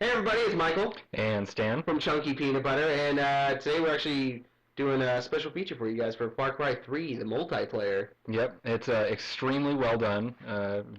Hey everybody, it's Michael And Stan. from Chunky Peanut Butter, and today we're actually doing a special feature for you guys for Far Cry 3, the multiplayer. Yep, it's extremely well done.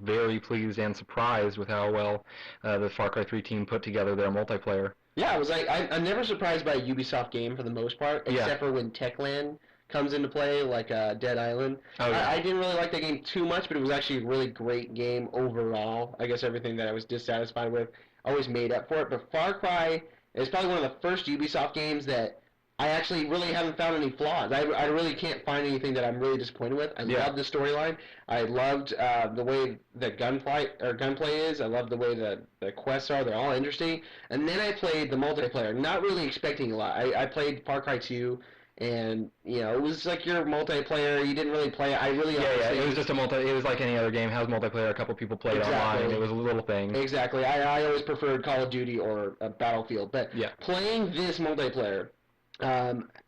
Very pleased and surprised with how well the Far Cry 3 team put together their multiplayer. Yeah, I was like, I'm never surprised by a Ubisoft game for the most part, Yeah. except for when Techland comes into play, like Dead Island. Oh, yeah. I didn't really like that game too much, but it was actually a really great game overall. I guess everything that I was dissatisfied with always made up for it. But Far Cry is probably one of the first Ubisoft games that I actually really haven't found any flaws. I really can't find anything that I'm really disappointed with. I Yeah. love the storyline. I loved the way the gunplay is. I love the way the quests are. They're all interesting. And then I played the multiplayer, not really expecting a lot. I played Far Cry 2, and it was like your multiplayer. You didn't really play it. I really Yeah, it was just it was like any other game. How's multiplayer? A couple people played Exactly. online. It was a little thing. Exactly. I always preferred Call of Duty or Battlefield, but Yeah. playing this multiplayer,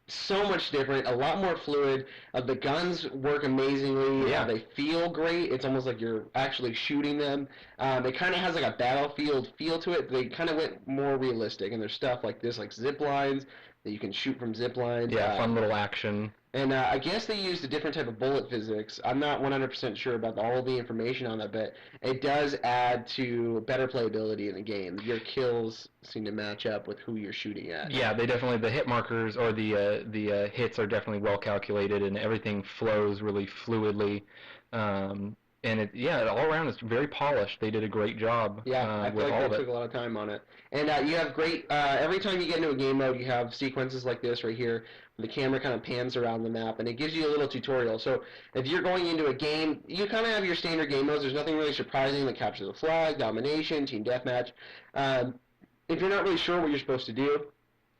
so much different, a lot more fluid. The guns work amazingly. Yeah. They feel great. It's almost like you're actually shooting them. It kind of has like a Battlefield feel to it. They kind of went more realistic, and there's stuff like this, like zip lines that you can shoot from zip lines. Yeah, fun little action. And I guess they used a different type of bullet physics. I'm not 100% sure about all the information on that, but it does add to better playability in the game. Your kills seem to match up with who you're shooting at. Yeah, the hit markers or the hits are definitely well calculated, and everything flows really fluidly. And all around it's very polished. They did a great job. Yeah, I feel with like all they of it. took a lot of time on it. And you have great, every time you get into a game mode, you have sequences like this right here. The camera kind of pans around the map, and it gives you a little tutorial. So if you're going into a game, you kind of have your standard game modes. There's nothing really surprising, like capture the flag, domination, team deathmatch. If you're not really sure what you're supposed to do,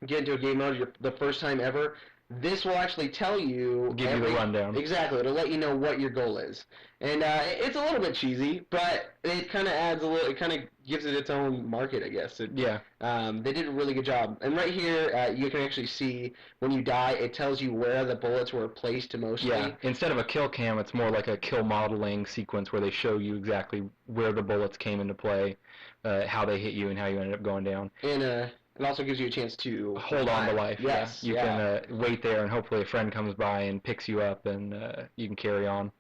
get into a game mode the first time ever, this will actually tell you... Give you the rundown. Exactly. It'll let you know what your goal is. And it's a little bit cheesy, but it kind of adds a little... It kind of gives it its own market, I guess. Yeah. They did a really good job. And right here, you can actually see when you die, it tells you where the bullets were placed mostly. Yeah. Instead of a kill cam, it's more like a kill modeling sequence where they show you exactly where the bullets came into play, how they hit you, and how you ended up going down. And it also gives you a chance to hold on to life. Yes. Yeah. You can wait there, and hopefully a friend comes by and picks you up, and you can carry on.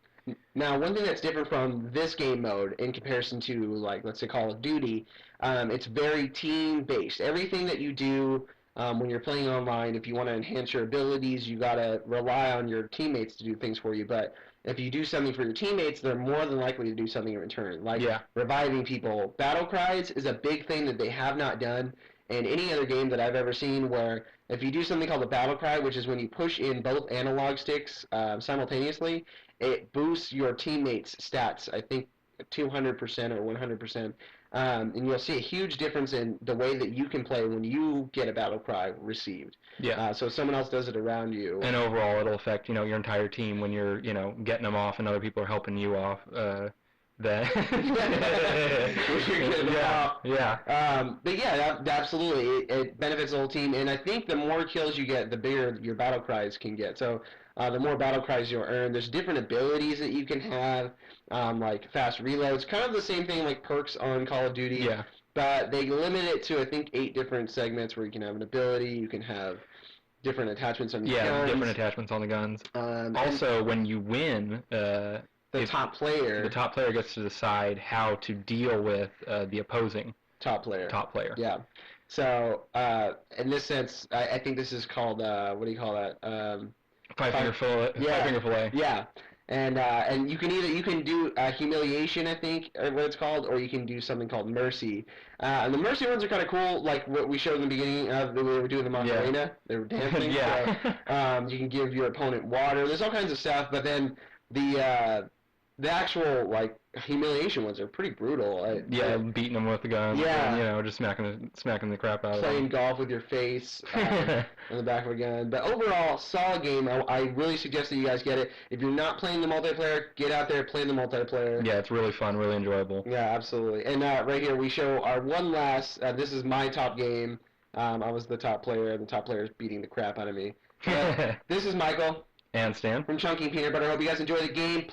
Now, one thing that's different from this game mode in comparison to, like, let's say Call of Duty, it's very team-based. Everything that you do when you're playing online, if you want to enhance your abilities, you got to rely on your teammates to do things for you. But if you do something for your teammates, they're more than likely to do something in return, like reviving people. Battle cries is a big thing that they have not done in any other game that I've ever seen, where if you do something called the battle cry, which is when you push in both analog sticks simultaneously, it boosts your teammates' stats, I think 200% or 100%. And you'll see a huge difference in the way that you can play when you get a battle cry received. Yeah. So someone else does it around you. And overall, it'll affect your entire team when you're getting them off and other people are helping you off. That But yeah, absolutely, it benefits the whole team, and I think the more kills you get, the bigger your battle cries can get. So the more battle cries you'll earn. There's different abilities that you can have, like fast reloads, kind of the same thing like perks on Call of Duty. Yeah. But they limit it to, I think, 8 different segments where you can have an ability, you can have different attachments on your guns. Yeah, different attachments on the guns. Also, when you win, the top player gets to decide how to deal with the opposing top player. Yeah. So in this sense, I think this is called what do you call that? Five finger fillet. Yeah. And you can do humiliation, I think, or what it's called, or you can do something called mercy. And the mercy ones are kind of cool, like what we showed in the beginning of the way we were doing the Macarena. Yeah. They were dancing. Yeah. So, you can give your opponent water. There's all kinds of stuff, but then the actual humiliation ones are pretty brutal. Beating them with the gun. Yeah. And, just smacking the crap out of them. Playing golf with your face on the back of a gun. But overall, solid game. I really suggest that you guys get it. If you're not playing the multiplayer, get out there, play the multiplayer. Yeah, it's really fun, really enjoyable. Yeah, absolutely. And right here we show our one last, this is my top game. I was the top player, and the top player is beating the crap out of me. This is Michael. And Stan. From Chunky Peanut Butter. I hope you guys enjoy the game.